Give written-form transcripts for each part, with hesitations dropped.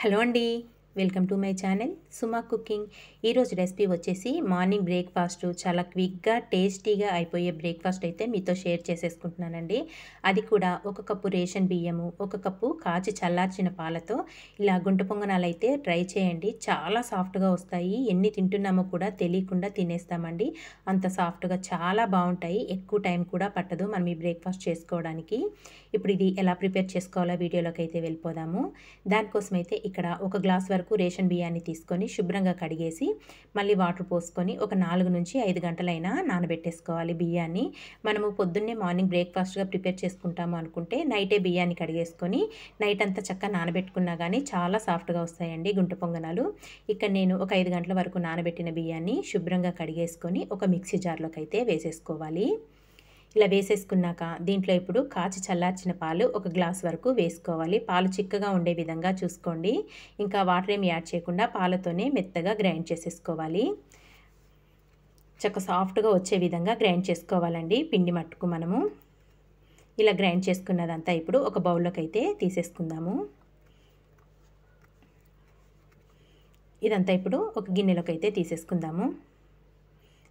Hello అండి, welcome to my channel Suma cooking. ఈరోజు recipe వచ్చేసి మార్నింగ్ బ్రేక్ఫాస్ట్ చాలా క్విక్గా టేస్టీగా అయిపోయే బ్రేక్ఫాస్ట్ అయితే మీతో షేర్ చేసేసుకుంటున్నానండి. అది కూడా ఒక కప్పు రేషన్ బియ్యము, ఒక కప్పు కాచి చల్లార్చిన పాలతో ఇలా గుంట పొంగనాలు అయితే ట్రై చేయండి. చాలా సాఫ్ట్గా వస్తాయి. ఎన్ని తింటున్నామో కూడా తెలియకుండా తినేస్తామండి. అంత సాఫ్ట్గా చాలా బాగుంటాయి. ఎక్కువ టైం కూడా పట్టదు మనం ఈ బ్రేక్ఫాస్ట్ చేసుకోవడానికి. ఇప్పుడు ఇది ఎలా ప్రిపేర్ చేసుకోవాలో వీడియోలోకి అయితే వెళ్ళిపోదాము. దానికోసం అయితే ఇక్కడ ఒక గ్లాస్ వరకు రేషన్ బియ్యాన్ని తీసుకొని శుభ్రంగా కడిగేసి మళ్ళీ వాటర్ పోసుకొని ఒక 4 నుంచి 5 గంటలైనా నానబెట్టేసుకోవాలి బియ్యాన్ని. మనము పొద్దున్నే మార్నింగ్ బ్రేక్ఫాస్ట్గా ప్రిపేర్ చేసుకుంటాము అనుకుంటే నైటే బియ్యాన్ని కడిగేసుకొని నైట్ అంతా చక్కగా నానబెట్టుకున్నా కానీ చాలా సాఫ్ట్గా వస్తాయండి గుంట పొంగనాలు. ఇక్కడ నేను ఒక 5 గంటల వరకు నానబెట్టిన బియ్యాన్ని శుభ్రంగా కడిగేసుకొని ఒక మిక్సీ జార్లోకి అయితే వేసేసుకోవాలి. ఇలా వేసేసుకున్నాక దీంట్లో ఇప్పుడు కాచి చల్లార్చిన పాలు ఒక గ్లాస్ వరకు వేసుకోవాలి. పాలు చిక్కగా ఉండే విధంగా చూసుకోండి. ఇంకా వాటర్ ఏమి యాడ్ చేయకుండా పాలతోనే మెత్తగా గ్రైండ్ చేసేసుకోవాలి. చక్కగా సాఫ్ట్గా వచ్చే విధంగా గ్రైండ్ చేసుకోవాలండి పిండి మట్టుకు మనము. ఇలా గ్రైండ్ చేసుకున్నదంతా ఇప్పుడు ఒక బౌల్లోకి అయితే తీసేసుకుందాము. ఇదంతా ఇప్పుడు ఒక గిన్నెలోకి అయితే తీసేసుకుందాము.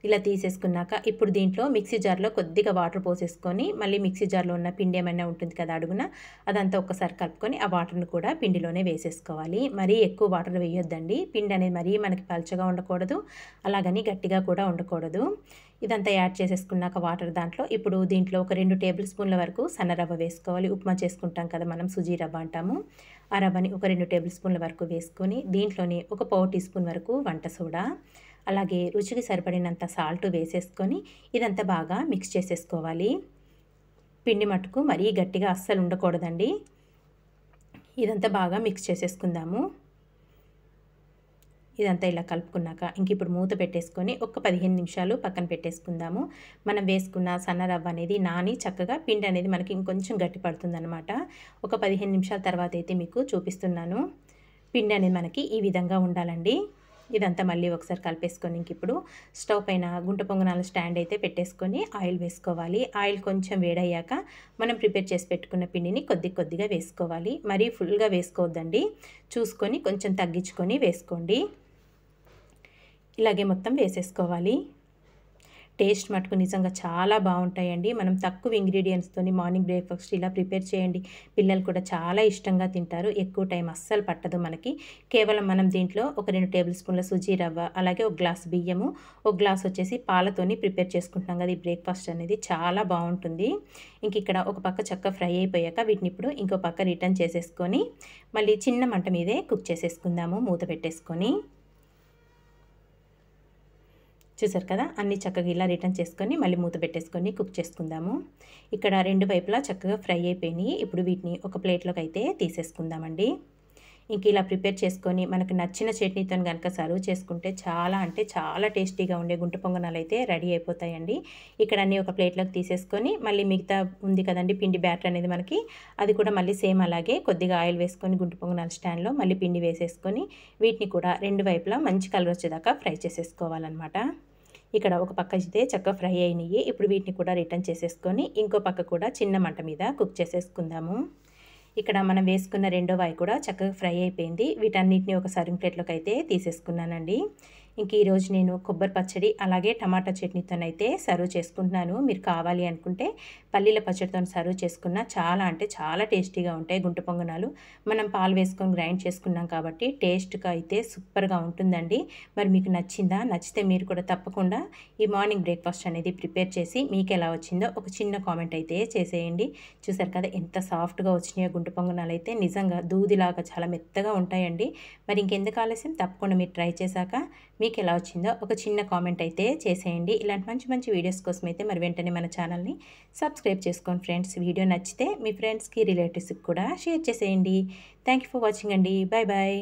ఇలా తీసేసుకున్నాక ఇప్పుడు దీంట్లో మిక్సీ జార్లో కొద్దిగా వాటర్ పోసేసుకొని మళ్ళీ మిక్సీ జార్లో ఉన్న పిండి ఏమైనా ఉంటుంది కదా అడుగున, అదంతా ఒక్కసారి కలుపుకొని ఆ వాటర్ని కూడా పిండిలోనే వేసేసుకోవాలి. మరీ ఎక్కువ వాటర్ వేయొద్దండి. పిండి అనేది మరీ మనకి పల్చగా ఉండకూడదు, అలాగని గట్టిగా కూడా ఉండకూడదు. ఇదంతా యాడ్ చేసేసుకున్నాక వాటర్ దాంట్లో ఇప్పుడు దీంట్లో ఒక 2 టేబుల్ స్పూన్ల వరకు సన్న రవ్వ వేసుకోవాలి. ఉప్మా చేసుకుంటాం కదా మనం, సుజీ రవ్వ అంటాము. ఆ రవ్వని ఒక 2 టేబుల్ స్పూన్ల వరకు వేసుకొని దీంట్లోనే ఒక పావు టీ స్పూన్ వరకు వంట సోడా, అలాగే రుచికి సరిపడినంత సాల్ట్ వేసేసుకొని ఇదంతా బాగా మిక్స్ చేసేసుకోవాలి. పిండి మట్టుకు మరీ గట్టిగా అస్సలు ఉండకూడదండి. ఇదంతా బాగా మిక్స్ చేసేసుకుందాము. ఇదంతా ఇలా కలుపుకున్నాక ఇంక ఇప్పుడు మూత పెట్టేసుకొని ఒక 15 నిమిషాలు పక్కన పెట్టేసుకుందాము. మనం వేసుకున్న సన్న రవ్వ అనేది నాని చక్కగా పిండి అనేది మనకి ఇంకొంచెం గట్టి పడుతుందన్నమాట. ఒక 15 నిమిషాల తర్వాత అయితే మీకు చూపిస్తున్నాను. పిండి అనేది మనకి ఈ విధంగా ఉండాలండి. ఇదంతా మళ్ళీ ఒకసారి కలిపేసుకొని ఇంక ఇప్పుడు స్టవ్ పైన గుంట పొంగనాల స్టాండ్ అయితే పెట్టేసుకొని ఆయిల్ వేసుకోవాలి. ఆయిల్ కొంచెం వేడయ్యాక మనం ప్రిపేర్ చేసి పెట్టుకున్న పిండిని కొద్దిగా వేసుకోవాలి. మరీ ఫుల్గా వేసుకోవద్దండి, చూసుకొని కొంచెం తగ్గించుకొని వేసుకోండి. ఇలాగే మొత్తం వేసేసుకోవాలి. టేస్ట్ మటుకు నిజంగా చాలా బాగుంటాయండి. మనం తక్కువ ఇంగ్రీడియంట్స్తోని మార్నింగ్ బ్రేక్ఫాస్ట్ ఇలా ప్రిపేర్ చేయండి. పిల్లలు కూడా చాలా ఇష్టంగా తింటారు. ఎక్కువ టైం అస్సలు పట్టదు మనకి. కేవలం మనం దీంట్లో ఒక 2 టేబుల్ స్పూన్ల సుజీ రవ్వ, అలాగే ఒక గ్లాస్ బియ్యము, ఒక గ్లాస్ వచ్చేసి పాలతోని ప్రిపేర్ చేసుకుంటున్నాం కదా. ఈ బ్రేక్ఫాస్ట్ అనేది చాలా బాగుంటుంది. ఇంక ఇక్కడ ఒక పక్క చక్కగా ఫ్రై అయిపోయాక వీటిని ఇప్పుడు ఇంకో పక్క రిటర్న్ చేసేసుకొని మళ్ళీ చిన్న మంట మీదే కుక్ చేసేసుకుందాము మూత పెట్టేసుకొని. చూసారు కదా, అన్నీ చక్కగా ఇలా రిటర్న్ చేసుకొని మళ్ళీ మూత పెట్టేసుకొని కుక్ చేసుకుందాము. ఇక్కడ 2 వైపులా చక్కగా ఫ్రై అయిపోయినాయి. ఇప్పుడు వీటిని ఒక ప్లేట్లోకి అయితే తీసేసుకుందామండి. ఇంక ఇలా ప్రిపేర్ చేసుకొని మనకు నచ్చిన చట్నీతో కనుక సర్వ్ చేసుకుంటే చాలా అంటే చాలా టేస్టీగా ఉండే గుంట పొంగనాలు అయితే రెడీ అయిపోతాయండి. ఇక్కడ అన్నీ ఒక ప్లేట్లోకి తీసేసుకొని మళ్ళీ మిగతా ఉంది కదండి పిండి బ్యాటర్ అనేది మనకి, అది కూడా మళ్ళీ సేమ్ అలాగే కొద్దిగా ఆయిల్ వేసుకొని గుంట పొంగనాల స్టాండ్లో మళ్ళీ పిండి వేసేసుకొని వీటిని కూడా 2 వైపులా మంచి కలర్ వచ్చేదాకా ఫ్రై చేసేసుకోవాలన్నమాట. ఇక్కడ ఒక పక్క అయితే చక్కగా ఫ్రై అయినాయి. ఇప్పుడు వీటిని కూడా రిటర్న్ చేసేసుకొని ఇంకో పక్క కూడా చిన్న మంట మీద కుక్ చేసేసుకుందాము. ఇక్కడ మనం వేసుకున్న రెండో వాయి కూడా చక్కగా ఫ్రై అయిపోయింది. వీటన్నిటిని ఒక సర్వింగ్ ప్లేట్లోకి అయితే తీసేసుకున్నానండి. ఇంక ఈరోజు నేను కొబ్బరి పచ్చడి అలాగే టమాటా చట్నీతోనైతే సర్వ్ చేసుకుంటున్నాను. మీరు కావాలి అనుకుంటే పల్లీల పచ్చడితో సర్వ్ చేసుకున్న చాలా అంటే చాలా టేస్టీగా ఉంటాయి గుంట పొంగనాలు. మనం పాలు వేసుకొని గ్రైండ్ చేసుకున్నాం కాబట్టి టేస్ట్గా అయితే సూపర్గా ఉంటుందండి. మరి మీకు నచ్చిందా? నచ్చితే మీరు కూడా తప్పకుండా ఈ మార్నింగ్ బ్రేక్ఫాస్ట్ అనేది ప్రిపేర్ చేసి మీకు ఎలా వచ్చిందో ఒక చిన్న కామెంట్ అయితే చేసేయండి. చూసారు కదా ఎంత సాఫ్ట్గా వచ్చినాయో గుంట పొంగనాలు అయితే, నిజంగా దూదిలాగా చాలా మెత్తగా ఉంటాయండి. మరి ఇంకెందుకు ఆలస్యం, తప్పకుండా మీరు ట్రై చేశాక మీకు ఎలా వచ్చిందో ఒక చిన్న కామెంట్ అయితే చేసేయండి. ఇలాంటి మంచి మంచి వీడియోస్ కోసం అయితే మరి వెంటనే మన ఛానల్ని సబ్స్క్రైబ్ చేసుకోండి ఫ్రెండ్స్. వీడియో నచ్చితే మీ ఫ్రెండ్స్కి రిలేటివ్స్కి కూడా షేర్ చేసేయండి. థ్యాంక్ యూ ఫర్ వాచింగ్ అండి. Bye bye.